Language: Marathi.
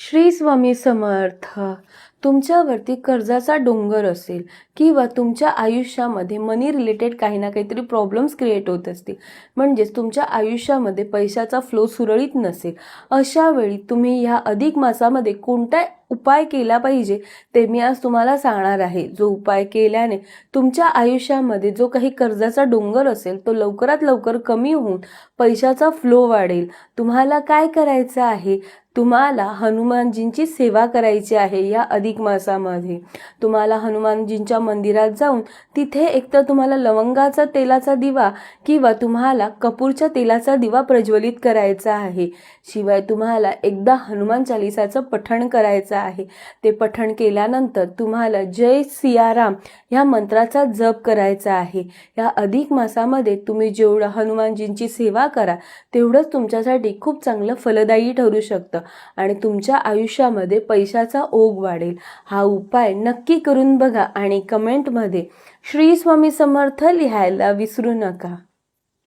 श्री स्वामी समर्थ. तुमच्यावरती कर्जाचा डोंगर असेल किंवा तुमच्या आयुष्यामध्ये मनी रिलेटेड काही ना काहीतरी प्रॉब्लेम्स क्रिएट होत असतील, म्हणजेच तुमच्या आयुष्यामध्ये पैशाचा फ्लो सुरळीत नसेल, अशा वेळी तुम्ही ह्या अधिक मासामध्ये कोणता उपाय केला पाहिजे ते मी आज तुम्हाला सांगणार आहे. जो उपाय केल्याने तुमच्या आयुष्यामध्ये जो काही कर्जाचा डोंगर असेल तो लवकरात लवकर कमी होऊन पैशाचा फ्लो वाढेल. तुम्हाला काय करायचं आहे? तुम्हाला हनुमानजींची सेवा करायची आहे. या अधिक मासामध्ये तुम्हाला हनुमानजींच्या मंदिरात जाऊन तिथे एकतर तुम्हाला लवंगाचा तेलाचा दिवा किंवा तुम्हाला कपूरच्या तेलाचा दिवा प्रज्वलित करायचा आहे. शिवाय तुम्हाला एकदा हनुमान चालिसाचं पठण करायचं आहे. ते पठण केल्यानंतर तुम्हाला जय सियाराम ह्या मंत्राचा जप करायचा आहे. या अधिक मासामध्ये तुम्ही जेवढं हनुमानजींची सेवा करा तेवढंच तुमच्यासाठी खूप चांगलं फलदायी ठरू शकतं आणि तुमच्या आयुष्यामध्ये पैशाचा ओघ वाढेल. हा उपाय नक्की करून बघा आणि कमेंटमध्ये श्री स्वामी समर्थ लिहायला विसरू नका.